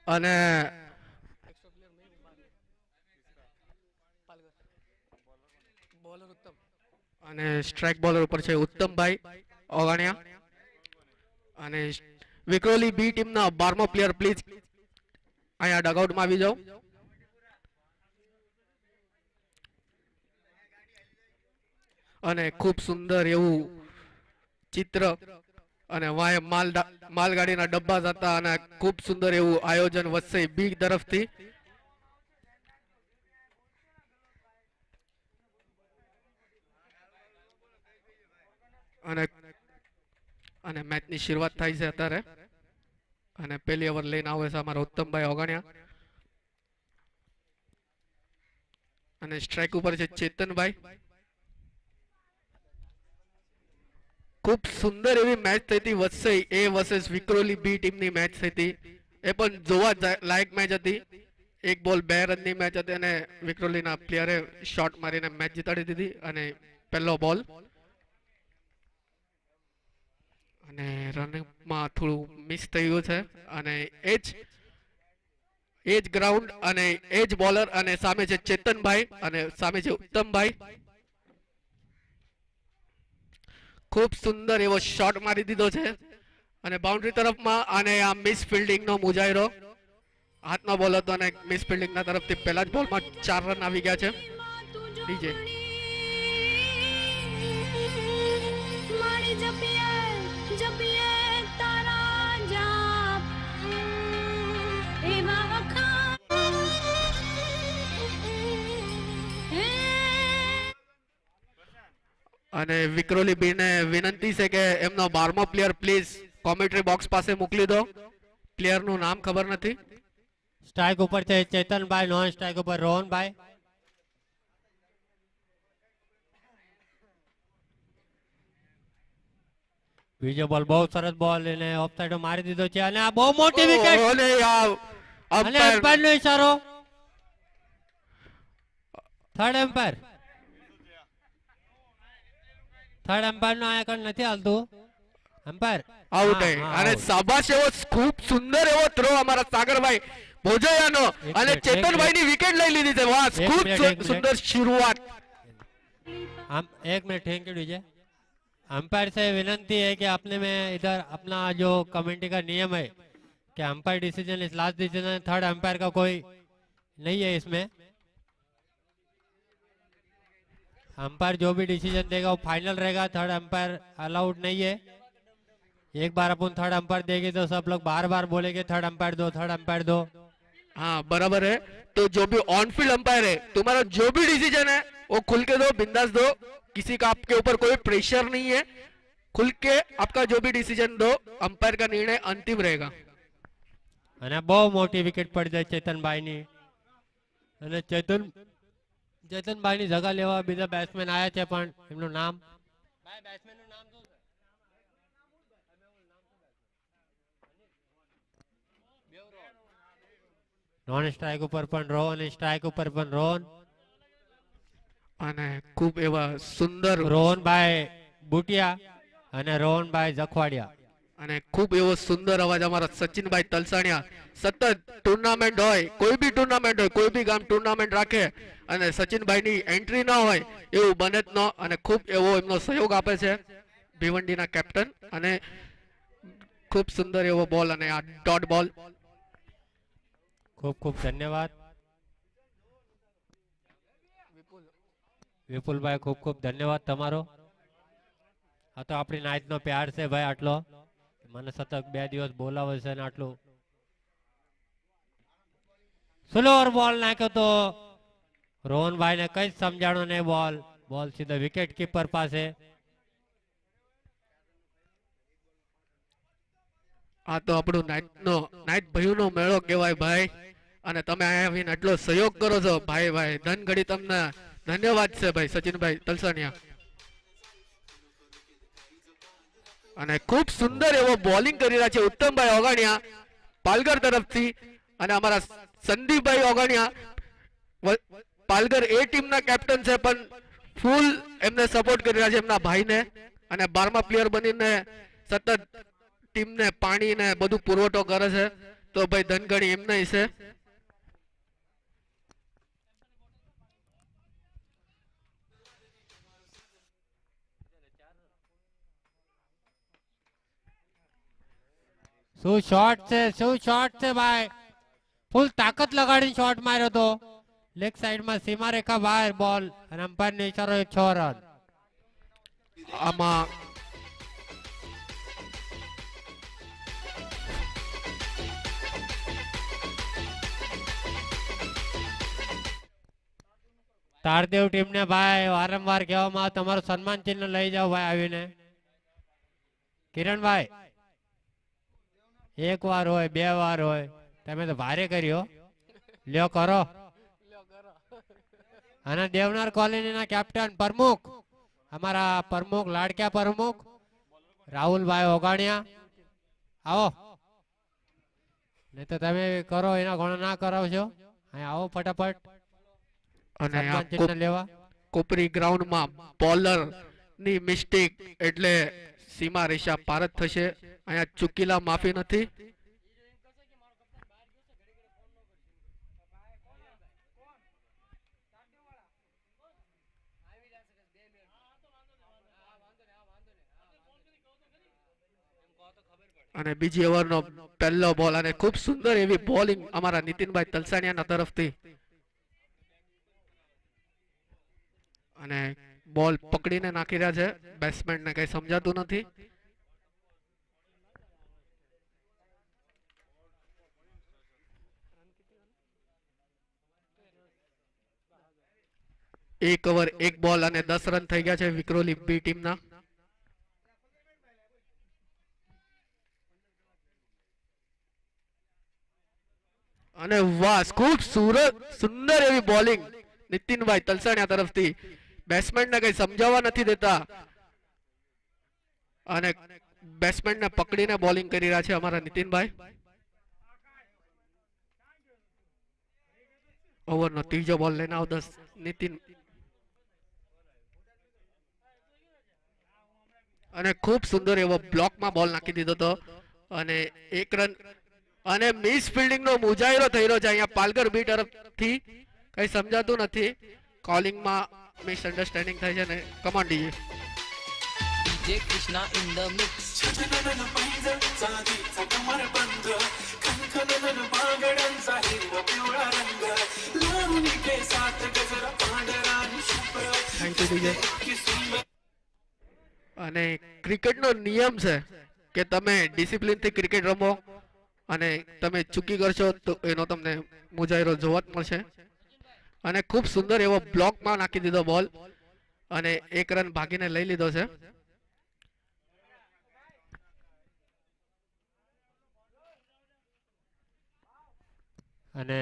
અને અને strike bowler ઉપર છે ઉત્તમભાઈ ઓગાણિયા. અને વિક્રોલી બી ટીમના 12મો પ્લેયર પ્લીઝ અહીંયા ડગઆઉટમાં આવી જાઓ. અને ખૂબ સુંદર એવું ચિત્ર અને વાય માલગાડીના ડબ્બા હતા અને ખૂબ સુંદર એવું આયોજન વચ્ચે બી તરફથી. અને અને મેચની શરૂઆત થાય છે અત્યારે. અને પહેલી ઓવર લઈને આવે છે અમારા ઉત્તમભાઈ ઓગણિયા. અને સ્ટ્રાઇક ઉપર છે ચેતનભાઈ. ખૂબ સુંદર એવી મેચ થઈ હતી વચ્ચે એ વર્સેસ વિક્રોલી બી ટીમની મેચ થઈ હતી. એ પણ જોવા લાયક મેચ હતી. એક બોલ 2 રનની મેચ હતી અને વિક્રોલીના પ્લેયરે શોટ મારીને મેચ જીતાડી દીધી. અને પહેલો બોલ અને રનમાં થોડું મિસ થઈ ગયું છે. અને એજ ગ્રાઉન્ડ અને એજ બોલર અને સામે છે ચેતનભાઈ અને સામે છે ઉત્તમભાઈ. ખૂબ સુંદર એવો શોટ મારી દીધો છે અને બાઉન્ડ્રી તરફમાં. અને આ મિસ ફિલ્ડિંગનો મુજાયરો. હાથનો બોલ હતો અને મિસ ફિલ્ડિંગના તરફથી પહેલા જ બોલમાં 4 રન આવી ગયા છે. ડીજે અને વિક્રોલી બીને વિનંતી છે કે એમનો 12મો પ્લેયર પ્લીઝ કોમેન્ટ્રી બોક્સ પાસે મોકલી દો. પ્લેયરનું નામ ખબર નથી. સ્ટ્રાઇક ઉપર છે ચેતનભાઈ, નોન સ્ટ્રાઇક ઉપર રોહનભાઈ. બીજો બોલ બહુ સરસ બોલ એને ઓફ સાઈડ મારી દીધો છે અને આ બહુ મોટી વિકેટ અને એમ્પાયર નો ઈશારો. થર્ડ એમ્પાયર નો આયા નથી હાલતું. Umpire out. અને શાબાશ એવો ખૂબ સુંદર એવો થ્રો અમારા સાગરભાઈ ભોજૈયાનો અને ચેતનભાઈની વિકેટ લઈ લીધી છે. વાહ, ખૂબ સુંદર શરૂઆત. एक minute thank you DJ. Umpire से विनंती है कि आपने में इधर अपना जो कमेंटी का नियम है कि अंपायर डिसीजन इस लास्ट डिसीजन थर्ड अंपायर का कोई नहीं है इसमें. अंपायर जो भी डिसीजन देगा वो फाइनल रहेगा. थर्ड अंपायर अलाउड नहीं है. एक बार अपन थर्ड अंपायर देंगे तो सब लोग बार बार बोलेंगे थर्ड अंपायर दो, थर्ड अंपायर दो. हाँ बराबर है. तो जो भी ऑन फील्ड अंपायर है तुम्हारा जो भी डिसीजन है वो खुल के दो, बिंदास दो. किसी का आपके ऊपर कोई प्रेशर नहीं है. खुल के आपका जो भी डिसीजन दो. अंपायर का निर्णय अंतिम रहेगा. અને બહુ મોટી વિકેટ પડી જાય ચેતનભાઈની. અને ચેતનભાઈની જગા લેવા બીજા બેટ્સમેન આયા છે પણ એમનું નામ ભાઈ બેટ્સમેનનું નામ શું છે? નોન સ્ટ્રાઇક ઉપર પણ રોહન, સ્ટ્રાઇક ઉપર પણ રોહન. અને ખૂબ એવા સુંદર રોહનભાઈ બુટિયા અને રોહનભાઈ જખવાડિયા. અને ખૂબ એવો સુંદર અવાજ અમારા સચિનભાઈ તલસાણિયા. સતત ટુર્નામેન્ટ હોય, કોઈ બી ટુર્નામેન્ટ હોય, કોઈ બી ગામ ટુર્નામેન્ટ રાખે અને સચિનભાઈની એન્ટ્રી ન હોય એવું બને જ ન. અને ખૂબ એવો એમનો સહયોગ આપે છે ભિવંડીના કેપ્ટન. અને ખૂબ સુંદર એવો બોલ અને આ ડોટ બોલ. ખૂબ ખૂબ ધન્યવાદ વિપુલભાઈ, ખૂબ ખૂબ ધન્યવાદ તમારો. આ તો આપણી નાઈટનો પ્યાર છે ભાઈ. આટલો મને સતત 2 દિવસ બોલાવે છે ને આટલું સ્લોઅર બોલ નાખ્યો તો રોહનભાઈ ને કઈ સમજાણો નહીં. બોલ સીધો વિકેટ કીપર પાસે. આ તો આપણું નાઈટ ભાઈઓનો મેળો કહેવાય ભાઈ. અને તમે અહીંયા આવીને એટલો સહયોગ કરો છો ભાઈ. ધન ઘડી તમને ધન્યવાદ છે ભાઈ સચિનભાઈ તલસાણિયા. અને ખૂબ સુંદર એવો બોલિંગ કરી રહ્યા છે ઉત્તમભાઈ ઓગાણિયા પાલઘર તરફથી. અને અમારા સંદીપભાઈ ઓગાણિયા પાલઘર એ ટીમના કેપ્ટન છે પણ ફૂલ એમને સપોર્ટ કરી રહ્યા છે એમના ભાઈને. અને 12મા પ્લેયર બનીને સતત ટીમને પાણી ને બધું પુરવઠો કરે છે. તો ભાઈ ધનગણી એમ નહીં છે. શું શોટ છે, શું શોટ છે ભાઈ, ફૂલ તાકાત લગાડીને શોટ માર્યો તો લેગ સાઈડમાં સીમારેખા બહાર બોલ અને અમ્પાયરનો ઈશારો 6 રન. આમાં તારદેવ ટીમને ભાઈ વારંવાર કહેવામાં આવે તમારું સન્માન ચિહ્ન લઈ જાઓ ભાઈ આવીને. કિરણભાઈ એક વાર હોય, બે વાર હોય, તમે તો ભારે કર્યો, લ્યો કરો. અને દેવનાર કોલોનીના કેપ્ટન પ્રમુખ, અમારા પ્રમુખ, લાડક્યા પ્રમુખ રાહુલભાઈ ઓગાણિયા, આવો. નહીં તો તમે કરો એના ઘણો ના કરાવશો. અહીં આવો ફટાફટ અને આ સન્માન ચિહ્ન લેવા. કોપરી ગ્રાઉન્ડમાં બોલર ની મિસ્ટેક એટલે સીમા રેખા પાર જ થશે. અહીંયા ચૂકેલા માફી નથી. અને બીજી ઓવરનો પહેલો બોલ અને ખૂબ સુંદર એવી બોલિંગ અમારા નીતિનભાઈ તલસાણિયાના તરફથી. અને બોલ પકડીને નાખી રહ્યા છે, બેટ્સમેનને કઈ સમજાતું નથી. એક ઓવર એક બોલ અને 10 રન થઈ ગયા છે વિક્રોલી બી ટીમના. અને વાહ, ખૂબ સુંદર એવી બોલિંગ નીતિનભાઈ તલસાણિયા તરફથી. બેટ્સમેનને કઈ સમજાવવા નથી દેતા અને બેટ્સમેનને પકડીને બોલિંગ કરી રહ્યા છે અમારા નીતિનભાઈ. ઓવરનો ત્રીજો બોલ લઈને આવ 10 નીતિન. અને ખૂબ સુંદર એવો બ્લોકમાં બોલ નાખી દીધો હતો અને 1 રન. અને મિસ ફિલ્ડિંગ નો મુજાહિરો થઈ રહ્યો છે અહીંયા પાલઘર બી તરફથી. કઈ સમજાતું નથી, કોલિંગમાં મિસઅન્ડરસ્ટેન્ડિંગ થાય છે ને. Command DJ DJ Krishna in the mix. Thank you DJ. અને ક્રિકેટનો નિયમ છે કે તમે ડિસિપ્લિન થી ક્રિકેટ રમો અને તમે ચૂકી કરશો તો એનો તમને મુજાહિરો જોવા જ મળશે. અને ખૂબ સુંદર એવો બ્લોકમાં નાખી દીધો બોલ અને 1 રન ભાગીને લઈ લીધો છે. અને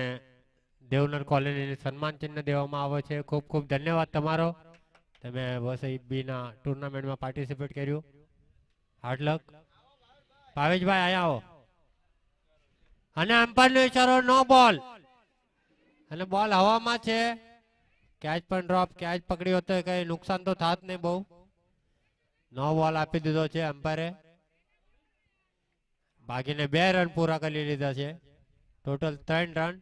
દેવનર કોલોનીને સન્માન ચિહ્ન દેવામાં આવે છે. ખૂબ ખૂબ ધન્યવાદ તમારો, તમે વસઈબીના ટુર્નામેન્ટમાં પાર્ટિસિપેટ કર્યું. હાર્ડ લક. ભાવેશભાઈ અહીંયા આવો. અને અમ્પાયરનો ઈશારો નો બોલ. અને બોલ હવામાં છે, કેચ પણ ડ્રોપ, કેચ પકડ્યો હતો, કઈ નુકસાન તો થાત નહીં બહુ. નો બોલ આપી દીધો છે અમ્પાયરે. ભાગીને 2 રન પૂરા કરી લીધા છે. Total 3 run.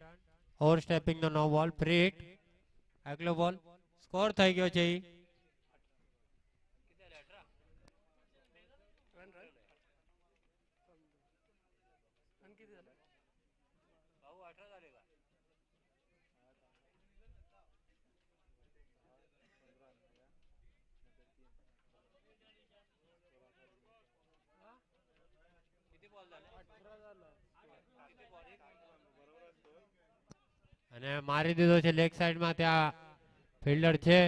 ઓવર સ્ટેપિંગ નો નો બોલ, ફ્રી હિટ. આગલો બોલ સ્કોર થઈ ગયો છે. અને મારી દીધો છે લેગ સાઈડમાં, ત્યાં ફિલ્ડર છે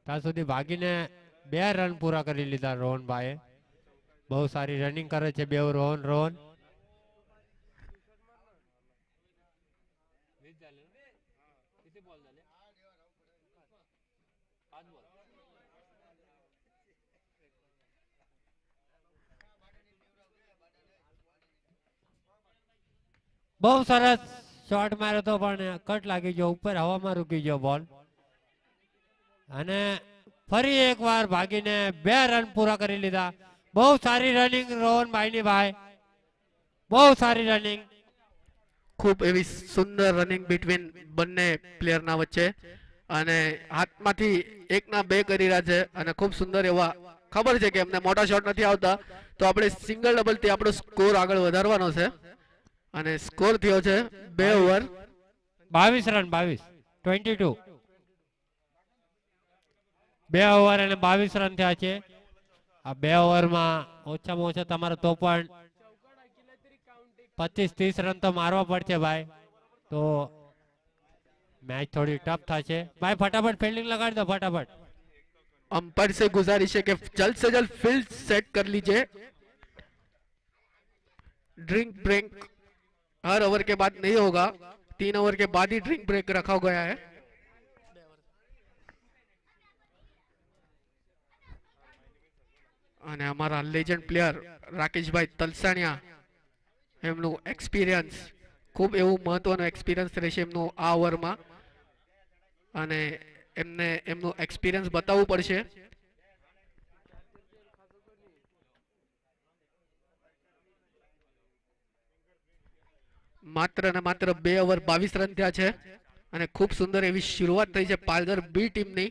ત્યાં સુધી ભાગીને 2 રન પૂરા કરી લીધા રોહનભાઈએ. બહુ સારી રનિંગ કરે છે બે રોહન. બહુ સરસ શોટ માર્યો તો પણ કટ લાગી ગયો, ઉપર હવામાં રૂકી ગયો બોલ. અને ફરી એકવાર ભાગીને 2 રન પૂરા કરી લીધા. બહુ સારી રનિંગ રોહનભાઈ ની ભાઈ. બહુ સારી રનિંગ. ખૂબ એવી સુંદર રનિંગ બિટવીન બંને પ્લેયરના વચ્ચે અને હાથમાંથી એકના બે કરી રહ્યા છે અને ખૂબ સુંદર એવા ખબર છે કે એમને મોટા શોટ નથી આવતા તો આપણે સિંગલ ડબલ થી આપણો સ્કોર આગળ વધારવાનો છે અને સ્કોર થયો છે 2 ઓવર 22 રન 22 2 ઓવર અને 22 રન થયા છે. આ 2 ઓવરમાં ઓછામાં ઓછા તમારે તો પણ 25-30 રન તો મારવા પડશે ભાઈ, તો मैच थोड़ी टफ था छे भाई. फटाफट फील्डिंग लगा दो फटाफट. अंपायर से गुजारिश है कि जल्द से जल्द फील्ड सेट कर लीजिए. ड्रिंक ब्रेक हर ओवर के बाद नहीं होगा, 3 ओवर के बाद ही ड्रिंक ब्रेक रखा गया है. અને અમારા લેજન્ડ પ્લેયર રાકેશભાઈ તલસાણિયા એમનું એક્સપિરિયન્સ ખૂબ એવું મહત્વનું એક્સપિરિયન્સ રહેશે એમનું આ ઓવરમાં અને એમને એમનું એક્સપિરિયન્સ બતાવવું પડશે. માત્ર ને માત્ર 2 ઓવર 22 રન થયા છે અને ખૂબ સુંદર એવી શરૂઆત થઈ છે પાલઘર બી ટીમની.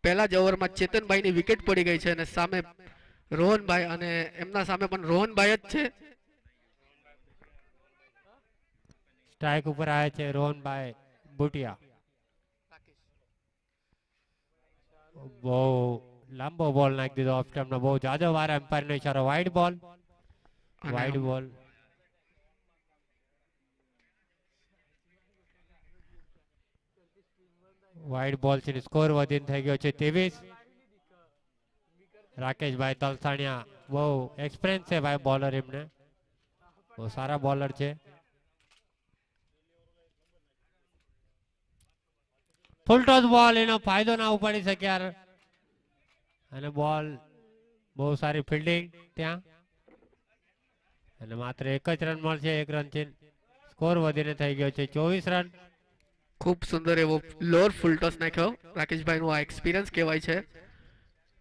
પહેલા જ ઓવરમાં ચેતનભાઈની વિકેટ પડી ગઈ છે અને સામે રોહનભાઈ અને એમના સામે પણ રોહનભાઈ જ છે. સ્ટ્રાઇક ઉપર આવે છે રોહનભાઈ બુટિયા. બહુ લાંબો બોલ નાખી દીધો ઓફ સ્ટમ્પ નો. બહુ જાજો વાર એમ્પાયર નો ઈશારો. વાઇડ બોલ વાઇડ બોલ. વાઇડ બોલ થી સ્કોર વધીને થઈ ગયો છે 23. રાકેશભાઈ તલસાણિયા બહુ એક્સપિરિયન્સ છે ભાઈ બોલર, એમને બહુ સારા બોલર છે. ફૂલ ટોસ બોલ, એનો ફાયદો ના ઉપાડી શક્યા અને બોલ બહુ સારી ફિલ્ડિંગ ત્યાં અને માત્ર 1 જ રન મળશે. 1 રન થી સ્કોર વધીને થઈ ગયો છે 24 રન. ખૂબ સુંદર એવો લોઅર ફૂલ ટોસ નાખ્યો. રાકેશભાઈ નું આ એક્સપિરિયન્સ કહેવાય છે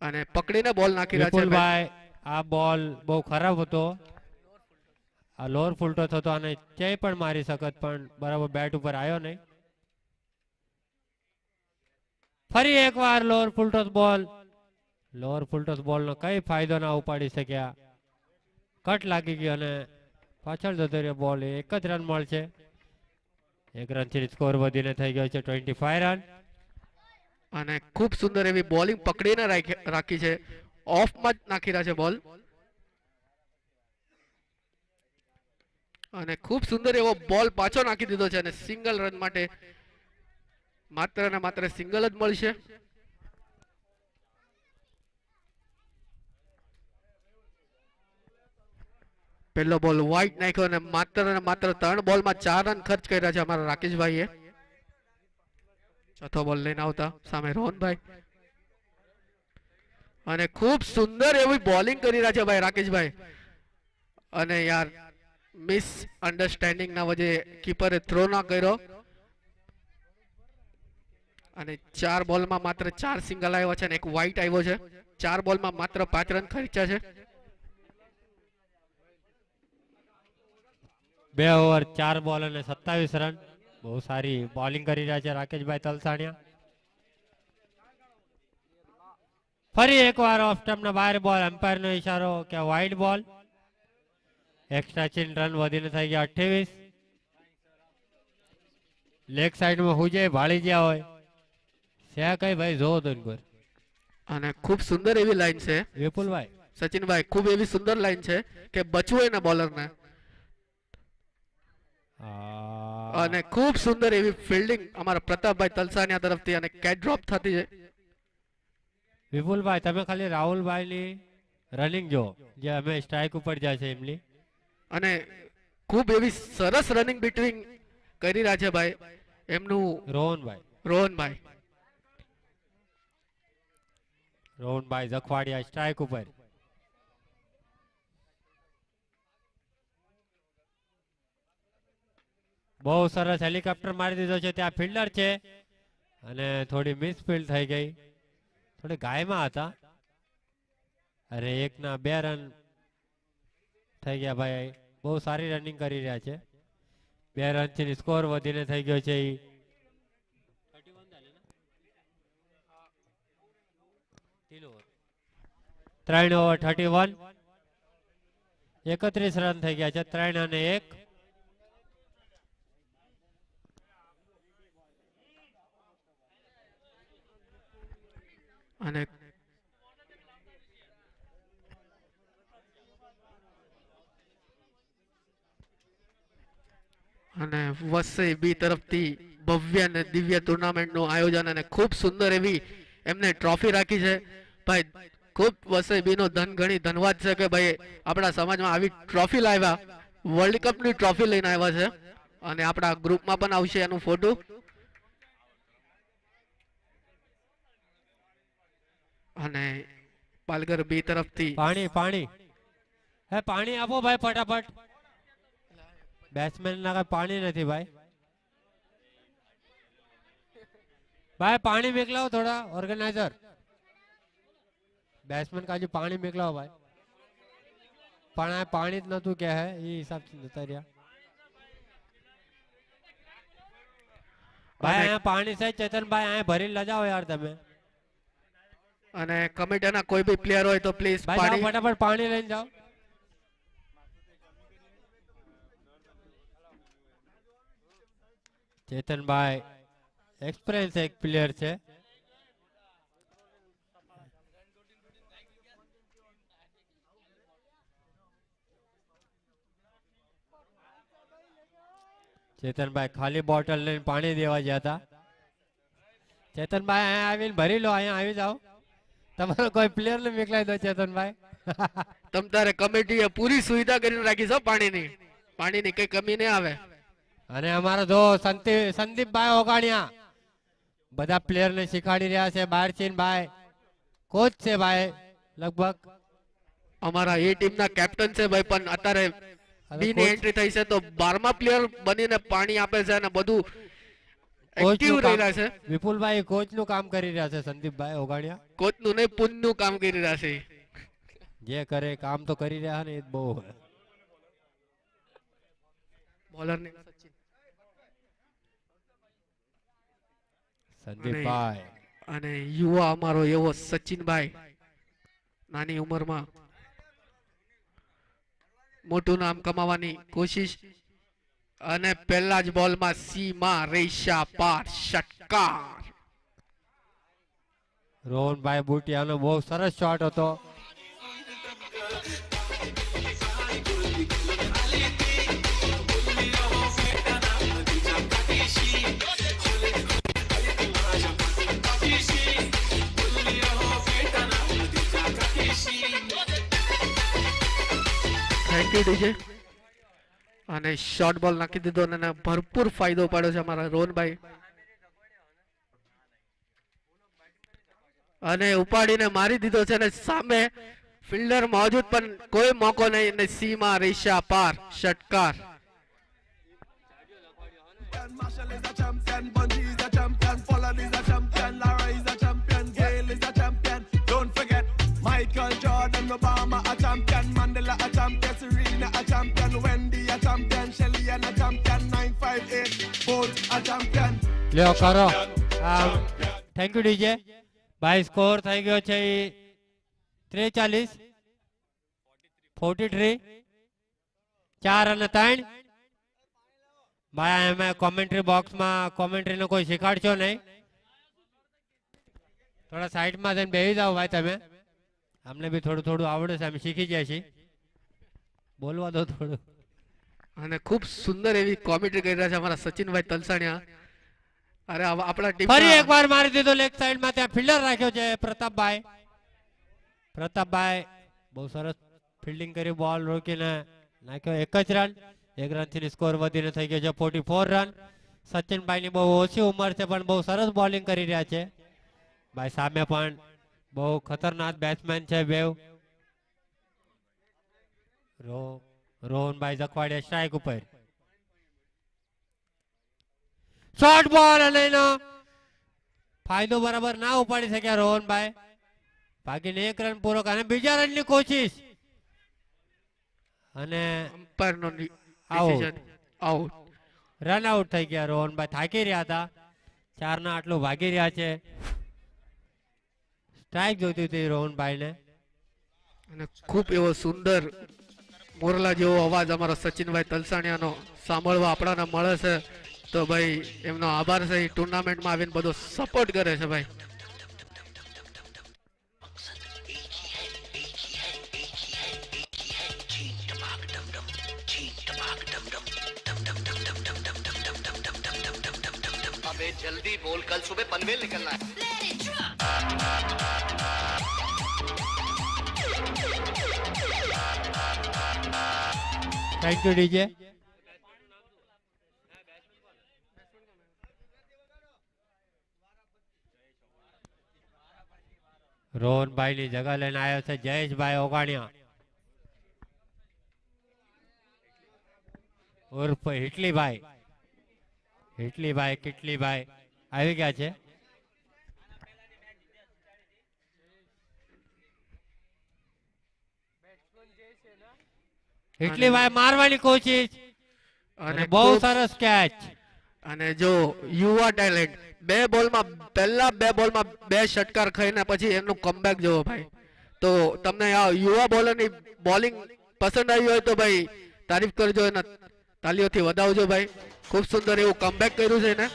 અને પકડીને બોલ નાખી રહ્યા છે. વિપુલભાઈ આ બોલ બહુ ખરાબ હતો. આ લોઅર ફૂલ ટોસ હતો અને ચે પણ મારી શકત પણ બરાબર બેટ ઉપર આવ્યો નહીં. ફરી એકવાર લોઅર ફૂલ ટોસ બોલ. લોઅર ફૂલ ટોસ બોલ નો કઈ ફાયદો ના ઉપાડી શક્યા. કટ લાગી ગયો અને પાછળ જતો રહ્યો બોલ. 1 જ રન મળશે. 1 રન થી સ્કોર વધીને થઈ ગયો છે 25 રન. અને ખૂબ સુંદર એવી બોલિંગ પકડીને રાખી છે. ઓફમાં જ નાખી રહ્યા છે બોલ અને ખૂબ સુંદર એવો બોલ પાછો નાખી દીધો છે અને સિંગલ રન માટે માત્ર ને માત્ર સિંગલ જ મળશે. પહેલો બોલ વાઇડ નાખ્યો અને માત્ર ને માત્ર 3 બોલમાં 4 રન ખર્ચ કર્યા છે અમારા રાકેશભાઈએ. ચોથો બોલ લઈને આવતા સામે રોહનભાઈ અને ખૂબ સુંદર એવી બોલિંગ કરી રહ્યા છે ભાઈ રાકેશભાઈ. અને યાર મિસ અન્ડરસ્ટેન્ડિંગ ના વજે કીપરે થ્રો ના કર્યો અને 4 બોલમાં માત્ર 4 સિંગલ આવ્યા છે અને 1 વાઇટ આવ્યો છે. 4 બોલમાં માત્ર 5 રન ખર્ચ્યા છે. 2 ઓવર 4 બોલ અને 27 રન. બહુ સારી બોલિંગ કરી રહ્યા છે રાકેશભાઈ તલસાણિયા. ફરી એકવાર ઓફ સ્ટમ્પ ના બહાર બોલ. એમ્પાયર નો ઈશારો કે વાઇડ બોલ. એક્સ્ટ્રા ચીન રન વધીને થઈ ગયા 28. લેગ સાઈડ માં હુજે ભાળી ગયા હોય છે કઈ ભાઈ જોવો તો પર. અને ખૂબ સુંદર એવી લાઈન છે વિપુલભાઈ સચિનભાઈ, ખૂબ એવી સુંદર લાઈન છે કે બચવું એના બોલરને અને ખૂબ સુંદર એવી ફિલ્ડિંગ અમારા પ્રતાપભાઈ તલસાનિયા તરફથી અને કેચ ડ્રોપ થતી છે. વિપુલભાઈ તમે ખાલી રાહુલભાઈ ની રનિંગ જો જે અમે સ્ટ્રાઇક ઉપર જાય છે એમની. અને ખૂબ એવી સરસ રનિંગ બિટવીન કરી રહ્યા છે ભાઈ એમનું રોહનભાઈ. રોહનભાઈ જખવાડિયા સ્ટ્રાઇક ઉપર. બહુ સરસ હેલિકોપ્ટર મારી દીધો છે. ત્યાં ફિલ્ડર છે અને થોડી મિસફિલ્ડ થઈ ગઈ. થોડી ગાયમાં હતા અને 1 ના 2 રન થઈ ગયા ભાઈ બહુ સારી રનિંગ કરી રહ્યા છે. 2 રનથી સ્કોર વધીને થઈ ગયો છે ઈ 3 ઓવર 31. 31 રન થઈ ગયા છે. 3 અને 1. અને અને વસઈ બી તરફથી ભવ્ય અને દિવ્ય ટુર્નામેન્ટનું આયોજન અને ખૂબ સુંદર એવી એમને ટ્રોફી રાખી છે. ભાઈ ખૂબ વસઈ બી નો ઘણી ધન્યવાદ છે કે ભાઈ આપણા સમાજમાં આવી ટ્રોફી લાવ્યા, વર્લ્ડ કપની ટ્રોફી લઈને આવ્યા છે અને આપણા ગ્રુપમાં પણ આવશે એનું ફોટો. અને પાલઘર બી તરફથી પાણી હે પાણી આપો ભાઈ ફટાફટ. બેટ્સમેન ના કઈ પાણી નથી ભાઈ. ભાઈ પાણી મોકલાવો થોડા ઓર્ગેનાઇઝર. બેટ્સમેન કાજુ પાણી મોકલાવો ભાઈ. પણ આ પાણી જ નતું કે હે એ હિસાબથી નતા રહ્યા. ભાઈ અહીંયા પાણી છે ચેતનભાઈ, અહીંયા ભરી લજાવો યાર તમે. અને કમિટીના કોઈ બી પ્લેયર હોય તો પ્લીઝ ભાઈ જાઓ પાણી ફટાફટ પાણી લઈને જાઓ. ચેતનભાઈ એક્સપિરિયન્સ એક પ્લેયર છે. ચેતનભાઈ ખાલી બોટલ લઈને પાણી દેવા ગયા હતા. ચેતનભાઈ અહીંયા આવીને ભરી લો, અહીંયા આવી જાઓ. તમારો કોઈ પ્લેયર ને મોકલાઈ દો ચેતનભાઈ. તમ તારે કમિટીએ પૂરી સુવિધા કરીને રાખી છે પાણીની કઈ કમી નહીં આવે. અને અમારો દો સંદીપભાઈ ઓગાણિયા બધા પ્લેયર ને શીખવાડી રહ્યા છે. બારચીનભાઈ કોચ છે ભાઈ લગભગ. અમારા એ ટીમના કેપ્ટન છે ભાઈ, પણ અત્યારે બી ની એન્ટ્રી થઈ છે તો 12મા પ્લેયર બનીને પાણી આપે છે અને બધું એક્ટિવ રહી રહ્યા છે. વિપુલભાઈ કોચ નું કામ કરી રહ્યા છે. સંદીપભાઈ ઓગાણિયા કોચ નું નહીં પુન નું કામ કરી રહ્યા છે. જે કરે કામ તો કરી રહ્યા ને એ બહુ. બોલર ને સંદીપભાઈ અને યુવા અમારો એવો સચિનભાઈ નાની ઉંમરમાં મોટું નામ કમાવાની કોશિશ અને પહેલા જ બોલમાં સીમા રેશા પાર ષટકાર. રોહનભાઈ બુટિયાનો બહુ સરસ શોટ હતો. Thank you DJ. અને શોર્ટ બોલ નાખી દીધો અને ભરપૂર ફાયદો પાડ્યો છે અમારા રોહનભાઈ. અને ઉપાડીને મારી દીધો છે અને સામે ફિલ્ડર મોજૂદ પણ કોઈ મોકો નહીં અને સીમા રેશા પાર ષટકાર. Marshall is a champion, Bungie is a champion, Pollard is a champion, Lara is a champion, Gale is a champion. Don't forget Michael Jordan, Obama a champion, Mandela a champion, Serena a champion, Wendy a champion, Shelly and a champion, 958 Bolt a champion. લ્યો કરો. Thank you DJ. ભાઈ score થઈ ગયો છે 43 43 4 અને 3. ભાઈ એમાં commentary બોક્સમાં કોમેન્ટ્રીનો કોઈ શીખવાડશો નહીં. થોડા સાઈડમાં જઈને બેસી જાઓ ભાઈ તમે. અમને બી થોડું થોડું આવડે છે, અમે શીખી જાય છીએ. બોલવા દો થોડું. અને ખૂબ સુંદર એવી કોમેન્ટ્રી કરી રહ્યા છે અમારા સચિનભાઈ તલસાણિયા. અરે આપણા ટીમ ફરી એકવાર મારી દીધો લેગ સાઈડમાં. ત્યાં ફિલ્ડર રાખ્યો છે પ્રતાપભાઈ. પ્રતાપભાઈ બહુ સરસ ફિલ્ડિંગ કરી, બોલ રોકીને નાખ્યો. 1 જ રન. 1 રનથી સ્કોર વધીને થઈ ગયો છે 44 રન. સચિનભાઈની બહુ ઓછી ઉંમર છે પણ બહુ સરસ બોલિંગ કરી રહ્યા છે. ભાઈ સામે પણ બહુ ખતરનાક બેટ્સમેન છે બેવ. રોહનભાઈ જખવાડિયા સ્ટ્રાઇક ઉપર. શોર્ટ બોલ અને એનો ફાયદો બરાબર ના ઉપાડી શક્યા રોહનભાઈ. બાકીને 1 રન પૂરો અને બીજા રનની કોશિશ અને અમ્પાયર નો Out. Decision out. Run out થઈ ગયા. રોહનભાઈ થાકી રહ્યા હતા, 4 ના આટલું ભાગી રહ્યા છે. સ્ટ્રાઇક જોઈતી હતી રોહનભાઈને. અને ખૂબ એવો સુંદર મોરલા જેવો અવાજ અમારા સચિનભાઈ તલસાણિયાનો સાંભળવા આપણાને મળે છે, તો ભાઈ એમનો આભાર છે. એ ટુર્નામેન્ટમાં આવીને બધો સપોર્ટ કરે છે ભાઈ. अबे जल्दी बोल, कल सुबह पनवेल निकलना है. Thank you DJ. રોહનભાઈ ની જગા લઈને આવ્યો છે જયેશભાઈ ઓગાણિયા ઉર્ફ હિટલીભાઈ. હિટલીભાઈ કિટલીભાઈ આવી ગયા છે. હિટલીભાઈ મારવાની કોશિશ અને બહુ ખૂબ- સરસ કેચ. અને જો યુવા ટેલેન્ટ પહેલા બે બોલમાં 2 ષટકાર ખાઈને પછી એમનું કમબેક જોવો ભાઈ. તો તમને આ યુવા બોલરની બોલિંગ પસંદ આવી હોય તો ભાઈ તારીફ કરજો, એના તાલીઓથી વધાવજો ભાઈ. ખૂબ સુંદર એવું કમબેક કર્યું છે એને.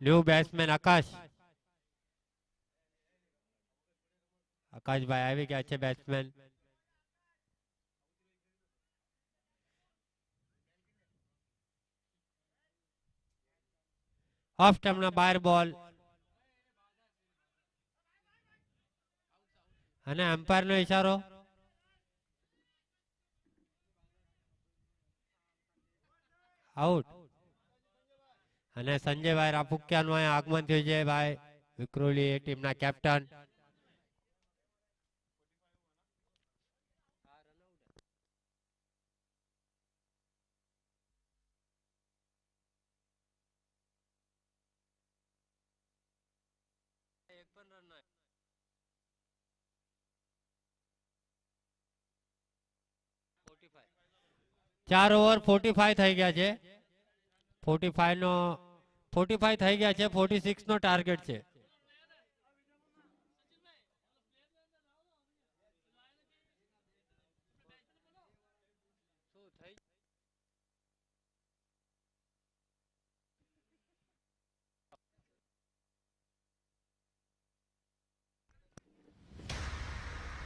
ન્યુ બેટ્સમેન આકાશ. આકાશભાઈ આવી ગયા છે બેટ્સમેન. ઓફ સ્ટમ્પના બાર બોલ અને એમ્પાયર નો ઈશારો. આઉટ. અને સંજયભાઈ રાપુકિયાનું અહીંયા આગમન થયું છે ભાઈ વિક્રોલી ટીમના કેપ્ટન. ચાર ઓવર 45 થઈ ગયા છે. 45 થઈ ગયા છે. 46 નો ટાર્ગેટ છે.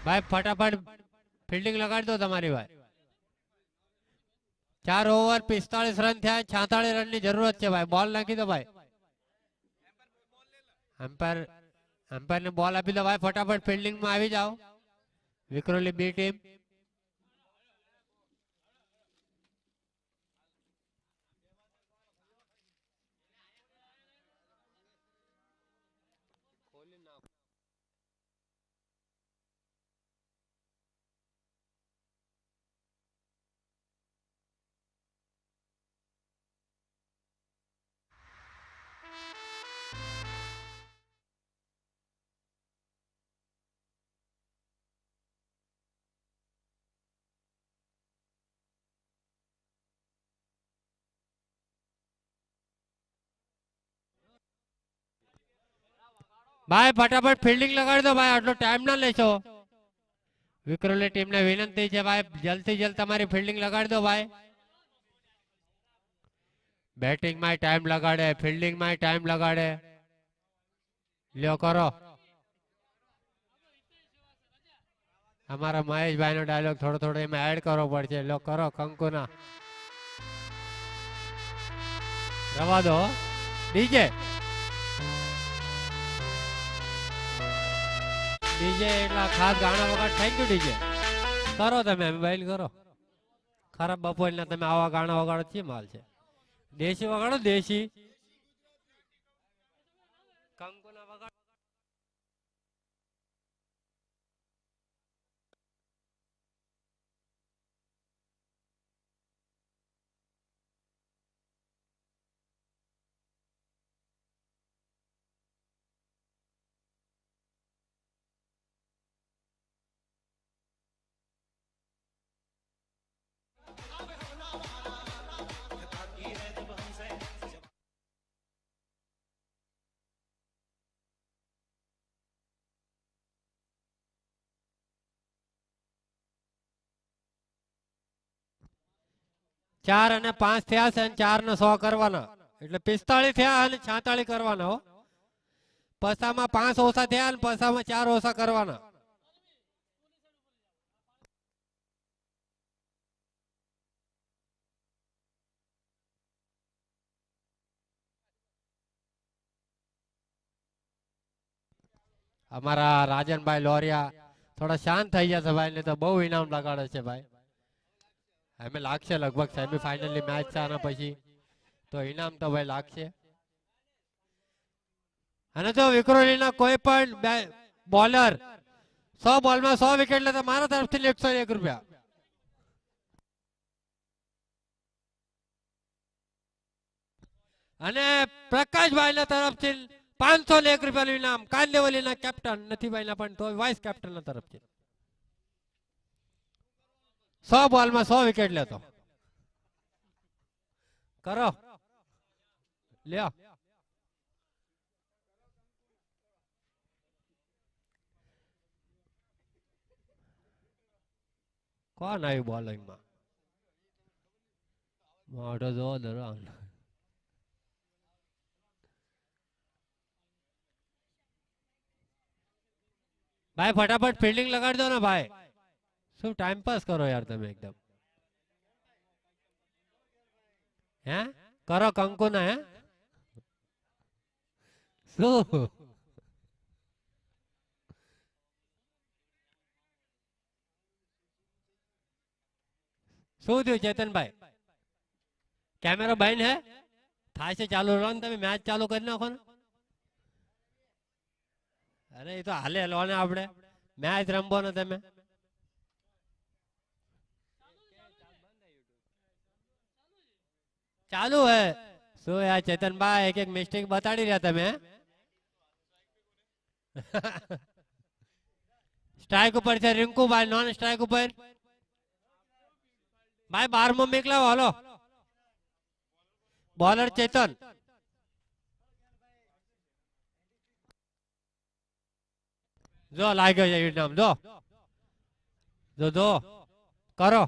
ભાઈ ફટાફટ ફિલ્ડિંગ લગાડી દો તમારી ભાઈ. 4 ઓવર 45 રન થયા. 46 રન ની જરૂરત છે ભાઈ. બોલ નાખી દો ભાઈ. એમ્પાયર ને બોલ આપી દો ભાઈ. ફટાફટ ફિલ્ડિંગ માં આવી જાઓ વિક્રોલી બી ટીમ. ભાઈ ફટાફટ ફિલ્ડિંગ લગાડી દો ભાઈ. આટલો ટાઈમ ના લેશો. વિક્રોલી ટીમને વિનંતી છે ભાઈ જલ્દથી જલ્દ તમારી ફિલ્ડિંગ લગાડી દો ભાઈ. બેટિંગ માં ટાઈમ લગાડે, ફિલ્ડિંગ માં ટાઈમ લગાડે. લ્યો કરો. અમારા મહેશભાઈ નો ડાયલોગ થોડો એમાં એડ કરવો પડશે. લો કરો કંકુના. રવા દો ડીજે. ડીજે એટલા ખાસ ગાણા વગર થેન્ક યુ ડીજે કરો તમે મોબાઈલ કરો ખરાબ બપોરના તમે આવા ગાણા વગાડો છે માલ છે દેશી વગાડો દેશી કંકુના વગાડો 4 અને 5 થયા છે અને 4 ને 100 કરવાના એટલે 45 થયા અને 46 કરવાના હો પસામાં 5 ઓછા થયા અને પસામાં 4 ઓછા કરવાના અમારા રાજનભાઈ લોરિયા થોડા શાંત થઈ જશે ભાઈ ને તો બહુ ઇનામ લગાડે છે ભાઈ અમે લાગશે લગભગ સેમીફાઇનલની મેચ છે આના પછી તો ઇનામ તો ભાઈ લાગશે અને જો વિક્રોલીના કોઈ પણ બોલર 100 બોલમાં 100 વિકેટ લે તો મારા તરફથી 101 રૂપિયા અને પ્રકાશભાઈના તરફથી 501 રૂપિયાનું ઇનામ કાંદેવલીના કેપ્ટન નથી ભાઈના પણ તો વાઇસ કેપ્ટનના તરફથી 100 બોલમાં 100 વિકેટ લેતો કરો લ્યો કોણ આવ્યું બોલિંગમાં મોટો જો દરો ભાઈ ફટાફટ ફિલ્ડિંગ લગાડી દો ને ભાઈ શું ટાઈમ પાસ કરો યાર તમે એકદમ હે કરો કંકુ ના હે શું શું થયું ચેતનભાઈ કેમેરો બંધ હે થાય છે ચાલુ રહો ને તમે મેચ ચાલુ કરી નાખો ને અરે એ તો હાલે લો ને આપણે મેચ રમવો ને તમે ચાલુ હે શું યાર ચેતનભાઈ એક એક મિસ્ટેક બતાડી રહ્યા તમે સ્ટ્રાઇક ઉપર છે રિંકુભાઈ નોન સ્ટ્રાઇક ઉપર ભાઈ 12મો મોકલાવો હાલો બોલર ચેતન જો લાગ્યો છે ઇનામ જો જો જો કરો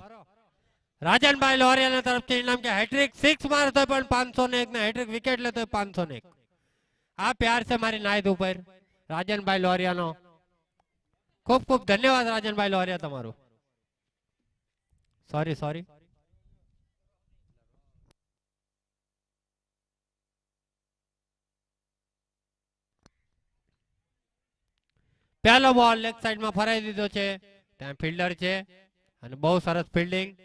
રાજનભાઈ લોરિયાના તરફથી ઇનામ કે હેટ્રિક 6 મારે તો પણ 501 ને હેટ્રિક વિકેટ લેતો 501 આ પ્યાર છે મારી નાયદ ઉપર રાજનભાઈ લોરિયાનો ખૂબ ખૂબ ધન્યવાદ રાજનભાઈ લોરિયા તમારું સોરી સોરી પહેલો બોલ લેગ સાઈડમાં ફરાઈ દીધો છે ત્યાં ફિલ્ડર છે અને બહુ સરસ ફિલ્ડિંગ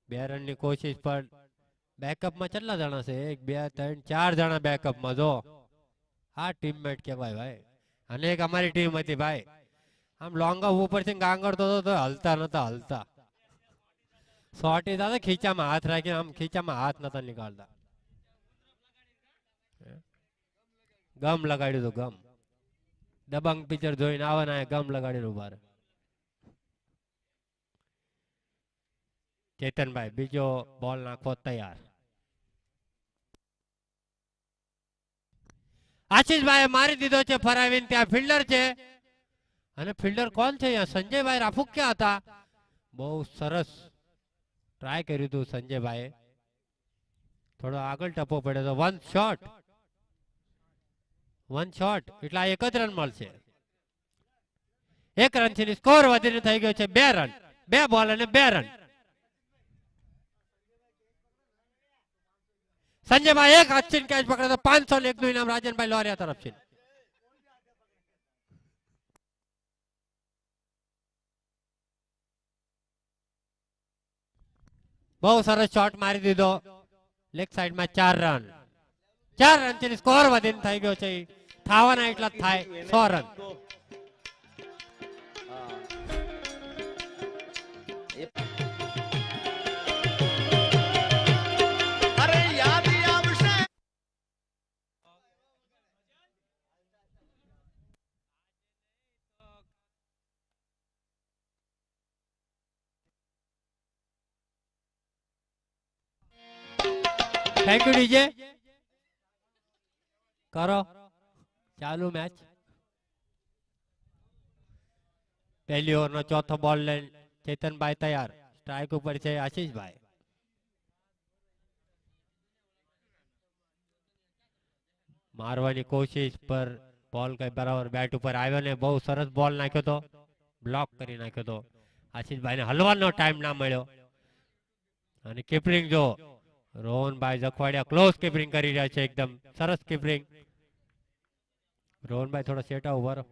2 રનની કોશિશ પણ બેકઅપમાં કેટલા જણા છે 1 2 3 4 જણા બેકઅપમાં જો આ ટીમમેટ કહેવાય ભાઈ અને એક અમારી ટીમ હતી ભાઈ આમ લોંગ ઓફ ઉપરથી ગાંગડતો તો હલતા નતા હલતા શોર્ટી દાદા ખીચામાં હાથ રાખીને આમ ખીચામાં હાથ નતા નીકાળતા ગમ લગાડ્યું તો ગમ દબંગ પિક્ચર જોઈને આવે ને ગમ લગાડીને ઉભા રહે ચેતનભાઈ બીજો બોલ નાખો તૈયાર આશીષભાઈ મારી દીધો છે ફરાવીને ત્યાં ફિલ્ડર છે અને ફિલ્ડર કોણ છે અહીંયા સંજયભાઈ રાફુક ક્યાં હતા બહુ સરસ ટ્રાય કર્યું હતું સંજયભાઈ થોડો આગળ ટપો પડ્યો તો વન શોટ એટલે 1 જ રન મળશે 1 રન થી સ્કોર વધીને થઈ ગયો છે 2 રન 2 બોલ અને 2 રન સંજયભાઈ એક હાથથી કેચ પકડે તો 501 નું ઇનામ રાજનભાઈ લોરિયા તરફથી બહુ સરસ શોટ મારી દીધો લેગ સાઈડમાં 4 રન 4 રન થી સ્કોર વધીને થઈ ગયો છે થાવાના એટલા જ થાય 100 રન अरे याद आवशे થેન્ક યુ ડીજે કરો ચાલુ મેચ પહેલી ઓવરનો ચોથો બોલ લઈને ચેતનભાઈ તૈયાર સ્ટ્રાઇક ઉપર છે આશીષભાઈ મારવાની કોશિશ પર બોલ કઈ બરાબર બેટ ઉપર આવ્યો ને બહુ સરસ બોલ નાખ્યો તો બ્લોક કરી નાખ્યો તો આશીષભાઈને હલવાનો ટાઈમ ના મળ્યો અને કીપરિંગ જો રોહનભાઈ જખવાડિયા ક્લોઝ કીપરિંગ કરી રહ્યા છે એકદમ સરસ કીપરિંગ રોહનભાઈ થોડો સેટા ઉભા રહો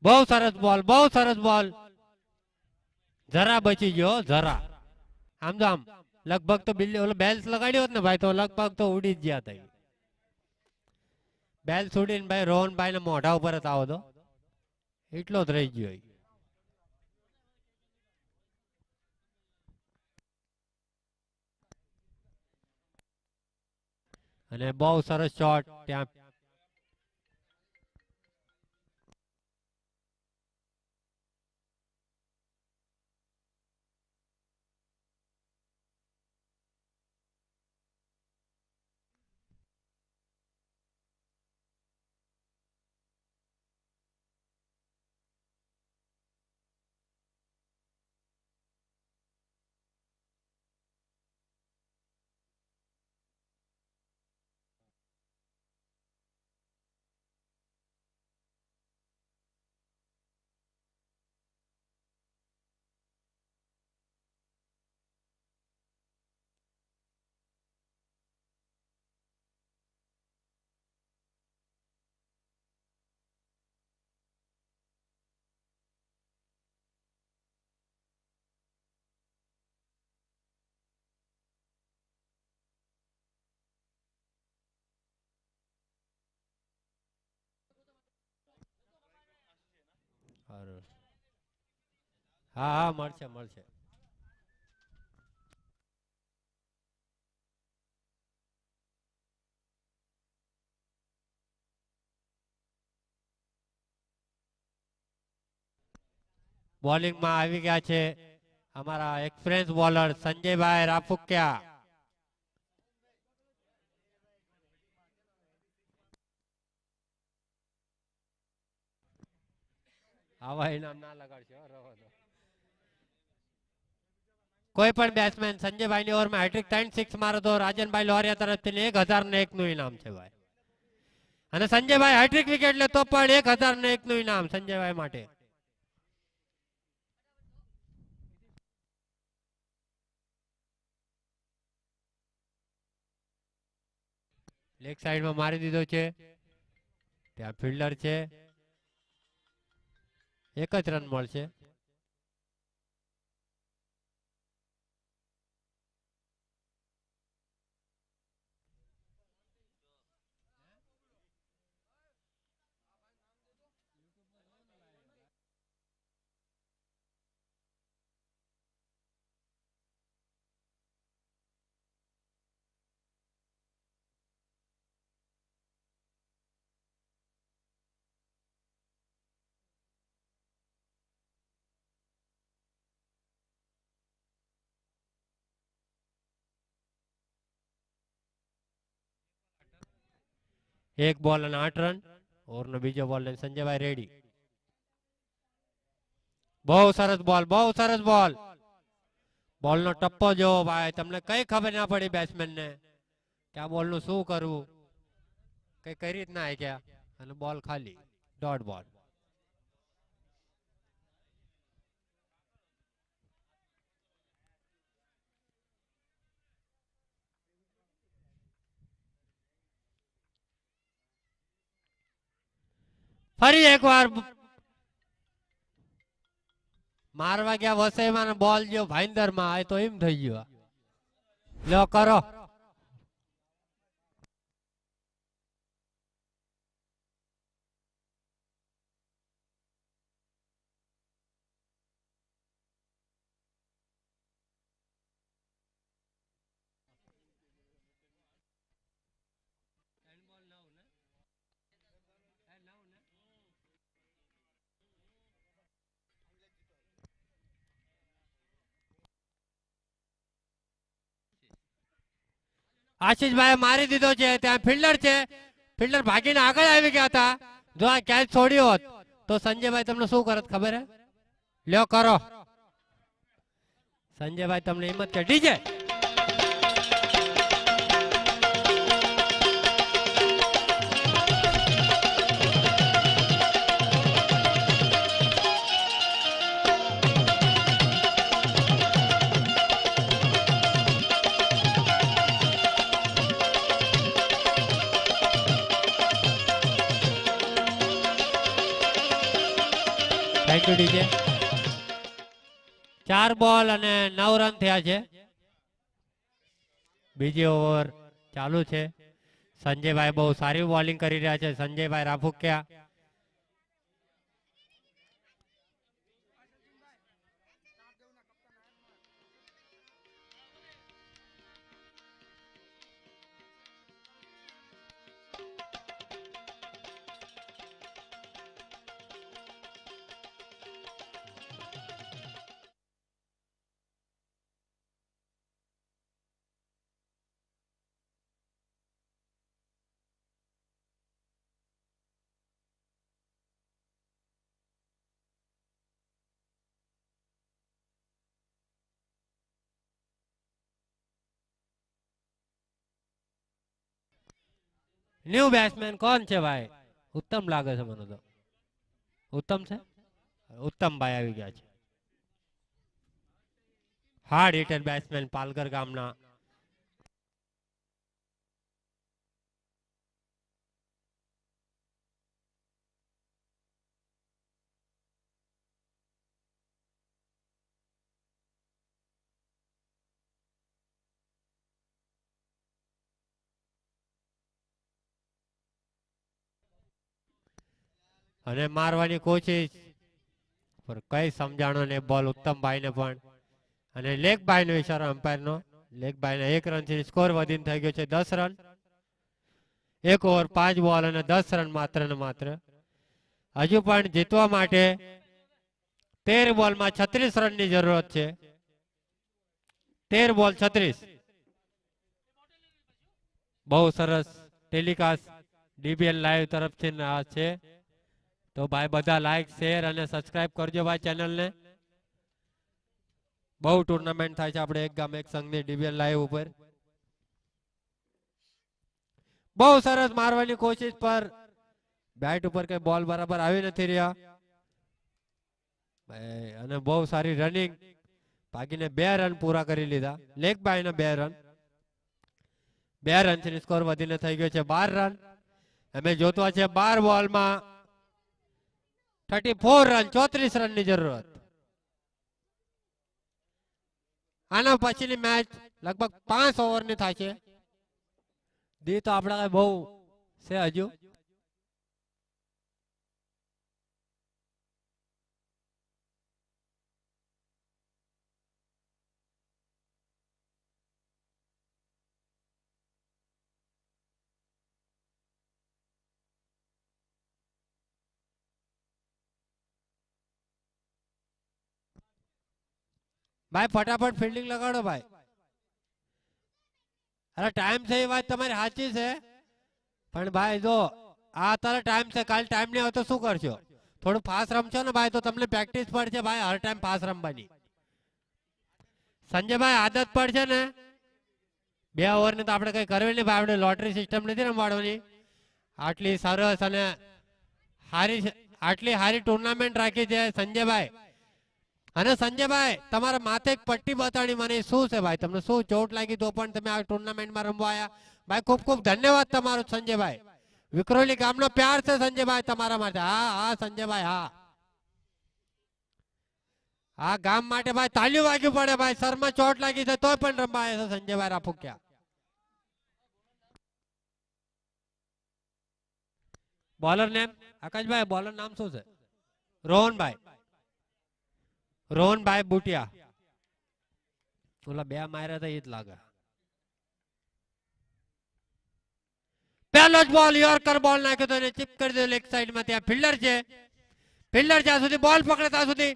બહુ સરસ બોલ જરા બચી ગયો જરા આમ તો આમ લગભગ તો બિલ્લી ઓલો બેલ્સ લગાડ્યો ને ભાઈ તો લગભગ તો ઉડી જ ગયા હતા બેલ્સ ઉડીને ભાઈ રોહનભાઈ ને મોઢા ઉપર જ આવો તો એટલો જ રહી ગયો અને બહુ સરસ શોટ ત્યાં હા હા મળશે બોલિંગમાં આવી ગયા છે અમારા એક્સપિરિયન્સ બોલર સંજયભાઈ રાફુકિયા આવા ઇનામ ના લગાડશો કોઈ પણ બેટ્સમેન સંજયભાઈ ની ઓવરમાં હેટ્રિક 3-6 મારો તો રાજનભાઈ લોરિયા તરફથી 1001 નું ઇનામ છે ભાઈ અને સંજયભાઈ હેટ્રિક વિકેટ લે તો પણ 1001 નું ઇનામ સંજયભાઈ માટે લેગ સાઈડમાં મારી દીધો છે ત્યાં ફિલ્ડર છે એક જ રન મળશે એક બોલ અને 8 રન ઓવરનો બીજો બોલ લઈને સંજયભાઈ રેડી બહુ સરસ બોલ બોલનો ટપ્પો જો ભાઈ તમને કઈ ખબર ના પડી બેટ્સમેન ને કે આ બોલ નું શું કરવું કઈ કરી જ ના ગયા અને બોલ ખાલી ડોટ બોલ ફરી એકવાર મારવા ગયા વસઈમાં ને બોલ ગયો ભાઈંદર માં આ તો એમ થઈ ગયો લ્યો કરો આશીષભાઈ મારી દીધો છે ત્યાં ફિલ્ડર છે ફિલ્ડર ભાગીને આગળ આવી ગયા હતા જો આ ક્યાંય છોડ્યો હોત તો સંજયભાઈ તમને શું કરત ખબર હે લ્યો કરો સંજયભાઈ તમને હિંમત કે ડીજે થેન્ક યુ ડીજે 4 બોલ અને 9 રન થયા છે બીજી ઓવર ચાલુ છે સંજયભાઈ બહુ સારી બોલિંગ કરી રહ્યા છે સંજયભાઈ રાફુકિયા ન્યू બેટ્સમેન કોણ છે ભાઈ ઉત્તમ લાગે છે મને તો ઉત્તમ છે ઉત્તમ ભાઈ આવી ગયા છે હાર્ડ હિટર બેટ્સમેન પાલઘર ગામના અને મારવાની કોશિશ પર કઈ સમજાણો ને બોલ ઉત્તમભાઈ ને પણ અને લેગ બાય નો ઈશારો એમ્પાયર નો લેગ બાય ને 1 રન થી સ્કોર વધીને થઈ ગયો છે 10 રન 1 ઓવર 5 બોલ અને 10 રન માત્ર ને માત્ર હજુ પણ જીતવા માટે 13 બોલમાં 36 રનની જરૂરત છે 13 બોલ 36 બહુ સરસ ટેલિકાસ્ટ ડીબીએલ લાઈવ તરફથી આ છે તો ભાઈ બધા લાઈક શેર અને સબસ્ક્રાઇબ કરજો ભાઈ ચેનલ ને બહુ ટુર્નામેન્ટ થાય છે આપણે એક ગામ એક સંઘની ડીબીએલ લાઈવ ઉપર બહુ સરસ મારવાની કોશિશ પર બેટ ઉપર કઈ બોલ બરાબર આવી નથી રહ્યા અને બહુ સારી રનિંગ ભાગીને 2 રન પૂરા કરી લીધા લેગ બાય ના 2 રન 2 રન થી સ્કોર વધીને થઈ ગયો છે 12 રન અમે જોતો છે 12 બોલમાં 34 રન 34 રનની જરૂરત આના પછીની મેચ લગભગ 5 ઓવરની થાય છે દી તો આપણે કઈ બહુ છે હજુ ભાઈ ફટાફટ ફિલ્ડિંગ લગાડો ભાઈ અરે ટાઈમ છે એ વાત તમારી સાચી છે પણ ભાઈ જો આ અત્યારે ટાઈમ છે કાલ ટાઈમ નહીં હોય તો શું કરશો થોડું ફાસ્ટ રમશો ને ભાઈ તો તમને પ્રેક્ટિસ પડશે ભાઈ હર ટાઈમ ફાસ્ટ રમવાની સંજયભાઈ આદત પડશે ને 2 ઓવરની તો આપણે કઈ કરવી નહીં ભાઈ આપણે લોટરી સિસ્ટમ નથી રમવાડવાની આટલી સરસ અને આટલી સારી ટુર્નામેન્ટ રાખી છે સંજયભાઈ અને સંજયભાઈ તમારા માથે એક પટ્ટી બતાડી મને શું છે ભાઈ તમને શું ચોટ લાગી તો પણ તમે આ ટુર્નામેન્ટમાં રમવા આવ્યા ભાઈ ખૂબ ખૂબ ધન્યવાદ તમારો સંજયભાઈ વિક્રોલી ગામનો પ્યાર છે સંજયભાઈ તમારા માટે હા હા સંજયભાઈ હા આ ગામ માટે ભાઈ તાળીઓ વાગ્યું પડે ભાઈ. સરમાં ચોટ લાગી છે તોય પણ રમવા આવ્યા છે સંજયભાઈ રાફુકિયા. બોલર નેમ આકાશભાઈ, બોલર નામ શું છે? રોહનભાઈ. રોહનભાઈ બુટિયા. ઓલા બે માર્યા હતા એ જ લાગે. પહેલો જ બોલ યોર્કર બોલ નાખ્યો તો એને ચીપ કરી દીધો લેગ સાઈડમાં. ત્યાં ફિલ્ડર છે. ફિલ્ડર જ્યાં સુધી બોલ પકડે ત્યાં સુધી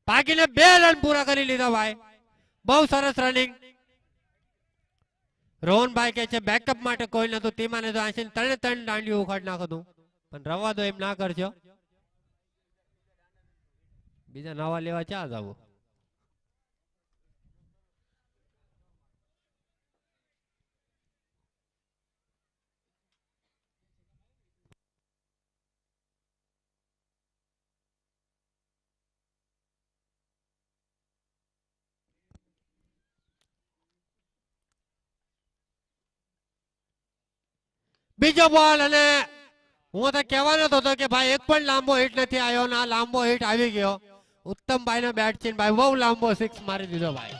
ભાગીને 2 રન પૂરા કરી લીધા ભાઈ. બહુ સરસ રનિંગ. રોહનભાઈ કે છે બેકઅપ માટે કોઈ નતું. તેમાં તો આશીને 3 દાંડિયું ઉખાડ નાખતું. પણ રવા દો, એમ ના કરજો. બીજા નવા લેવા ક્યાં જવું? બીજો બોલ અને હું તો કહેવાનો હતો કે ભાઈ એક પણ લાંબો હિટ નથી આવ્યો ને આ લાંબો હિટ આવી ગયો. ઉત્તમભાઈ નો બેટ છે ભાઈ, બહુ લાંબો 6 મારી દીધો ભાઈ.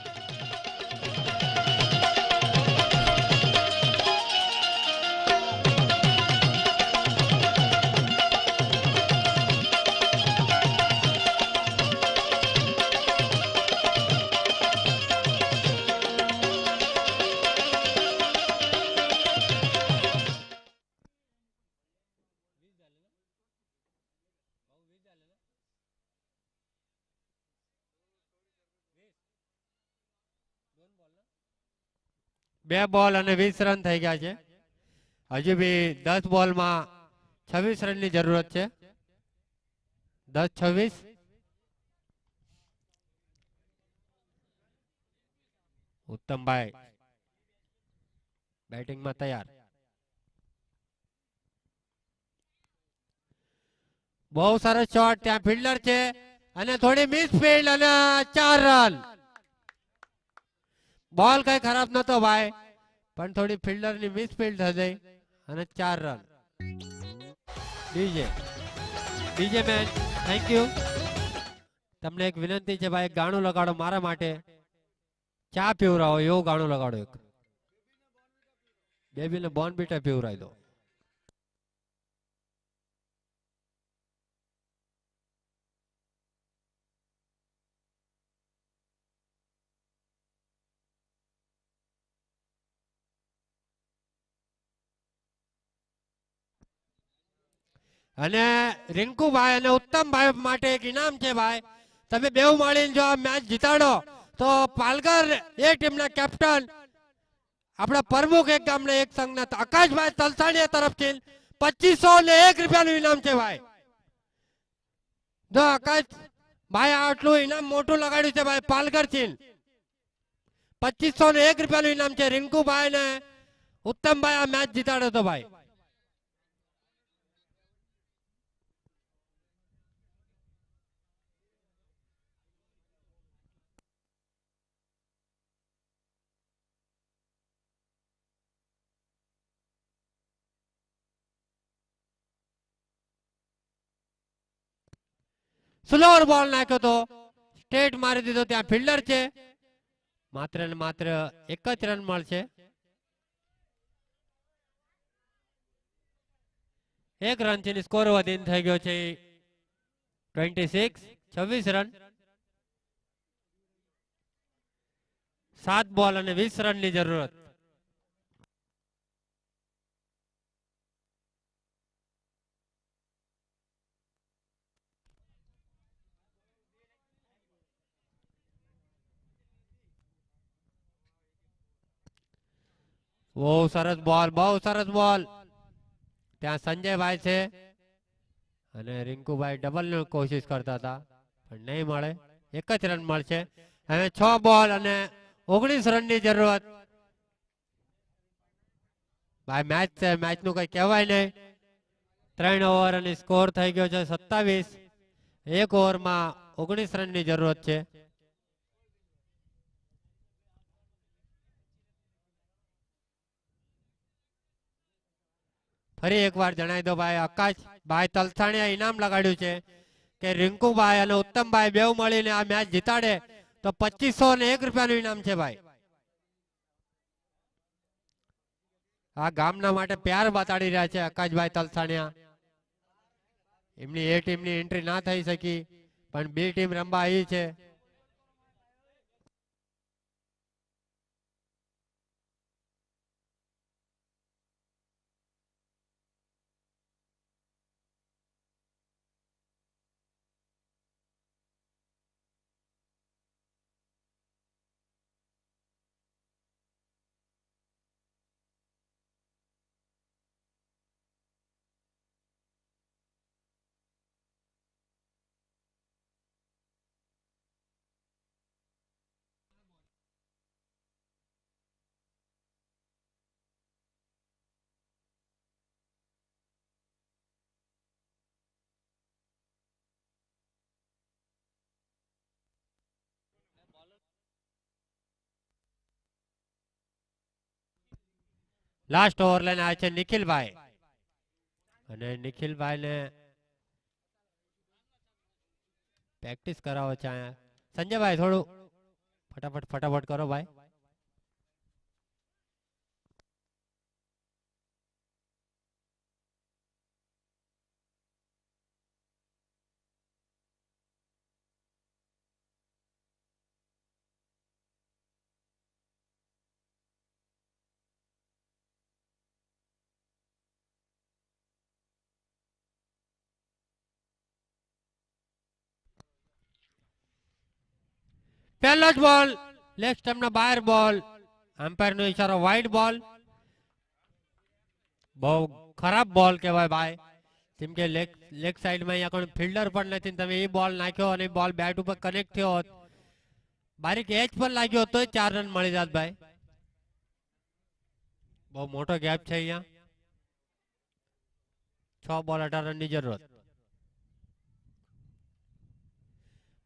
બે બોલ અને 20 રન થઈ ગયા છે. હજુ બી 10 બોલમાં 26 રનની જરૂરત છે. 10-26. ઉત્તમભાઈ બેટિંગમાં તૈયાર. બહુ સરસ શોટ. ત્યાં ફિલ્ડર છે અને થોડી મિસ ફિલ્ડ અને 4 રન. બોલ કઈ ખરાબ નતો ભાઈ, પણ થોડી ફિલ્ડર ની મિસ ફિલ્ડ થઈ અને 4 run. DJ man thank you. તમને એક વિનંતી છે ભાઈ, ગાણું લગાડો મારા માટે. ચા પીવરાવો એવું ગાણું લગાડો. એક બેબીને બોર્નવિટા પીવરાવી દો. અને રિંકુભાઈ અને ઉત્તમભાઈ માટે એક ઇનામ છે ભાઈ. તમે બેવ મળીને જો આ મેચ જીતાડો તો પાલઘર એ ટીમના કેપ્ટન આપણા પ્રમુખ એક ગામના એક સંઘના આકાશભાઈ તલસાણીયા તરફથી 2501 રૂપિયાનું ઇનામ છે ભાઈ. જો આકાશ ભાઈ આટલું ઇનામ મોટું લગાડ્યું છે ભાઈ પાલઘર થી. 2501 રૂપિયાનું ઇનામ છે. રિંકુભાઈ ને ઉત્તમભાઈ આ મેચ જીતાડ્યો તો ભાઈ. સ્લોર બોલ નાખ્યો તો સ્ટેટ મારી દીધો. ત્યાં ફિલ્ડર છે. માત્ર ને માત્ર 1 જ રન મળશે. 1 રન થી સ્કોર વધીને થઈ ગયો છે 26 રન. 7 બોલ અને 20 રનની જરૂરત. બહુ સરસ બોલ, બહુ સરસ બોલ. ત્યાં સંજયભાઈ છે અને રિંકુભાઈ ડબલ ની કોશિશ કરતા હતા પણ નહીં મળે. 1 જ રન મળશે. હવે 6 બોલ અને 19 રનની જરૂરત. ભાઈ મેચ છે, મેચ નું કઈ કહેવાય નહીં. 3 ઓવર અને સ્કોર થઈ ગયો છે 27. 1 ઓવરમાં 19 રનની જરૂરત છે. ફરી એકવાર જણાવી દો ભાઈ, આકાશ ભાઈ તલસાણીયા ઇનામ લગાડ્યું છે કે રિંકુભાઈ અને ઉત્તમભાઈ બેવ મળીને આ મેચ જીતાડે તો 2501 રૂપિયાનું ઇનામ છે ભાઈ. આ ગામના માટે પ્યાર બતાડી રહ્યા છે આકાશભાઈ તલસાણિયા. એમની એ ટીમની એન્ટ્રી ના થઈ શકી પણ બે ટીમ રમવા આવી છે. લાસ્ટ ઓવર લઈને આવે છે નિખિલભાઈ અને નિખિલભાઈને પ્રેક્ટિસ કરાવો છે અહીંયા. સંજયભાઈ થોડું ફટાફટ કરો ભાઈ. પહેલો જ બોલ લેગ સ્ટમ્પના બહાર બોલ. એમ્પાયરનો ઈશારો વાઇડ બોલ. બહુ ખરાબ બોલ કહેવાય ભાઈ, કેમ કે લેગ સાઈડમાં અહીંયા કોઈ ફિલ્ડર પણ નથી. તમે એ બોલ નાખ્યો અને બોલ બેટ ઉપર કનેક્ટ થયો હોત, બારીક એજ પર લાગ્યો તો 4 રન મળી જાત ભાઈ. બહુ મોટો ગેપ છે અહીંયા. 6 બોલ 18 રનની જરૂરત.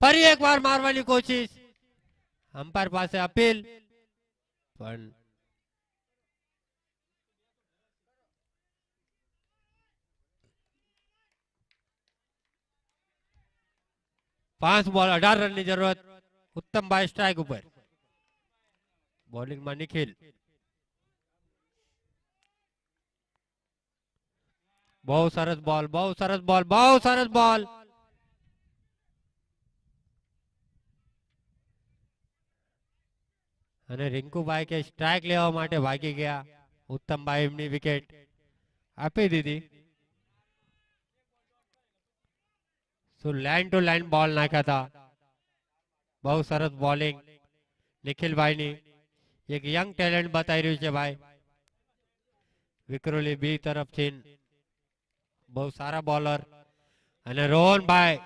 ફરી એકવાર મારવાની કોશિશ. અંપાયર પાસે અપીલ પણ 5 બોલ 18 રનની જરૂરત. ઉત્તમભાઈ સ્ટ્રાઇક ઉપર. બોલિંગમાં નિખિલ. બહુ સરસ બોલ, બહુ સરસ બોલ, બહુ સરસ બોલ. અને રિંકુભાઈ કે સ્ટ્રાઇક લેવા માટે ભાગી ગયા. ઉત્તમભાઈ એમની વિકેટ આપી દીધી. શું લાઈન ટુ લાઈન બોલ નાખ્યા હતા. બહુ સરસ બોલિંગ નિખિલભાઈની. એક યંગ ટેલેન્ટ બતાવી રહ્યું છે ભાઈ. વિક્રોલી બી તરફથી બહુ સારા બોલર. અને રોહનભાઈ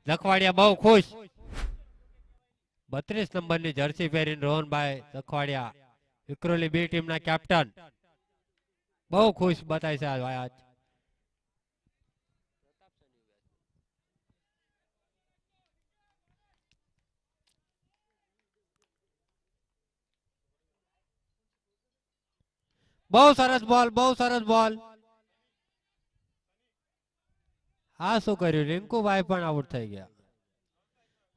લખવાડિયા બહુ ખુશ. 32 નંબરની જર્સી પહેરીને રોહનભાઈ લખવાડિયા, વિક્રોલી બી ટીમના કેપ્ટન, બહુ ખુશ બતાય છે ભાઈ આજ. બહુ સરસ બોલ, બહુ સરસ બોલ. આ શું કર્યું, રિંકુભાઈ પણ આઉટ થઈ ગયા.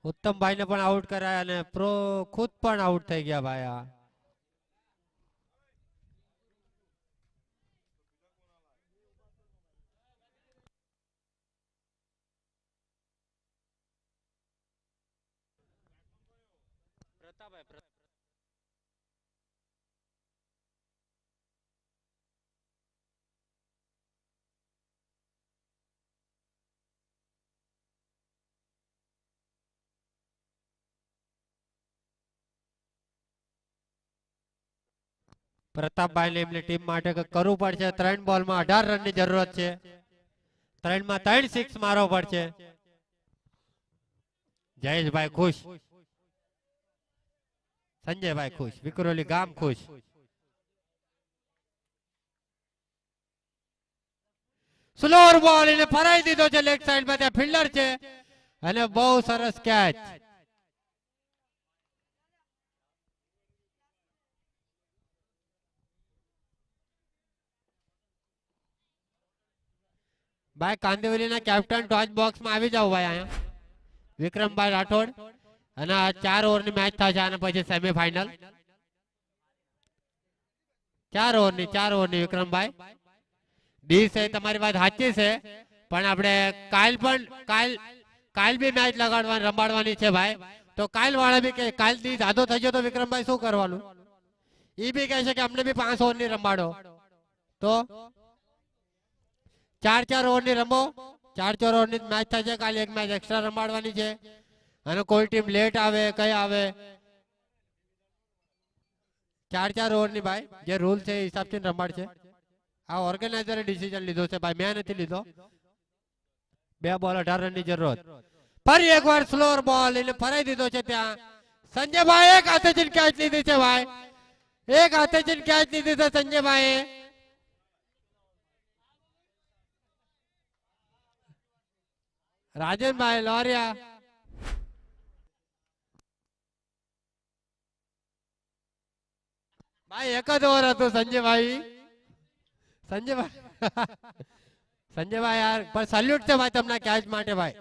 ઉત્તમભાઈને પણ આઉટ કરાયા અને પ્રો ખુદ પણ આઉટ થઈ ગયા ભાઈ. આ પ્રતાપભાઈને એમની ટીમ માટે કંઈક કરવું પડશે. 3 બોલમાં 18 રનની જરૂરત છે. 3 માં 3 સિક્સ મારવો પડશે. જયેશભાઈ ખુશ, સંજયભાઈ ખુશ, વિક્રોલી ગામ ખુશ. સ્લોર બોલ એને ફરાઈ દીધો છે લેગ સાઈડમાં. ત્યાં ફિલ્ડર છે અને બહુ સરસ કેચ. ભાઈ કાંદિવલીના કેપ્ટન ટોચ બોક્સમાં આવી જાવ ભાઈ અહીંયા વિક્રમભાઈ રાઠોડ અને આ 4 ઓવરની મેચ થશે અને પછી સેમીફાઇનલ 4 ઓવરની વિક્રમભાઈ ડીશ છે તમારી વાત સાચી છે પણ આપણે કાલ બી મેચ રમાડવાની છે ભાઈ તો કાલ વાળા બી કે કાલ દી જાદો થઈ ગયો તો વિક્રમભાઈ શું કરવાનું એ બી કહે છે કે અમને બી 5 ઓવરની રમાડો તો 4 ઓવરની રમો 4 ઓવરની મેચ થશે કાલે એક મેચ એક્સ્ટ્રા રમાડવાની છે અને કોઈ ટીમ લેટ આવે કઈ આવે 4 ઓવરની ભાઈ જે રૂલ છે એ હિસાબથી રમાડશે આ ઓર્ગેનાઇઝરે ડિસિઝન લીધો છે ભાઈ મેં નથી લીધો 2 બોલ 18 રનની જરૂરત ફરી એકવાર સ્લોર બોલ એટલે ફરાઈ દીધો છે ત્યાં સંજયભાઈ એક હાથે જઈને કેચ લીધી છે ભાઈ એક હાથે જઈને કેચ લીધી છે સંજયભાઈ રાજનભાઈ લોરિયા ભાઈ એક જ ઓવર હતું સંજયભાઈ સંજયભાઈ યાર પણ સલ્યુટ છે ભાઈ તમને કેચ માટે ભાઈ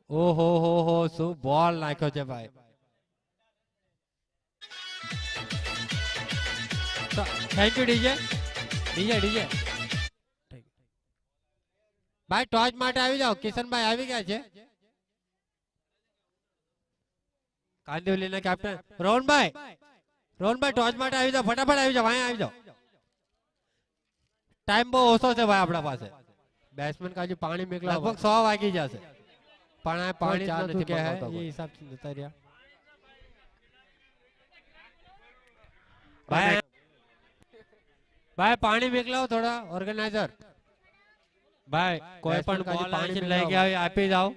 ઓહો હો શું બોલ નાખ્યો છે ભાઈ થેન્ક યુ ડીજે ભાઈ ટોચ માટે આવી જાઓ કિશનભાઈ આવી ગયા છે કાંદિવલીના કેપ્ટન રોહનભાઈ ટોચ માટે આવી જાઓ ફટાફટ આવી જાઓ અહીંયા આવી જાઓ ટાઈમ બહુ ઓછો છે ભાઈ આપણા પાસે બેટ્સમેન કાજુ પાણી મેકલા લગભગ 100 વાગી જશે પણ આ પાણી ચા નથી કે હે એ હિસાબથી જતા રહ્યા ભાઈ પાણી મેકલાઓ થોડા ઓર્ગેનાઇઝર ભાઈ કોઈ પણ પાણી લઈ ગયા હોય આપી જાઓ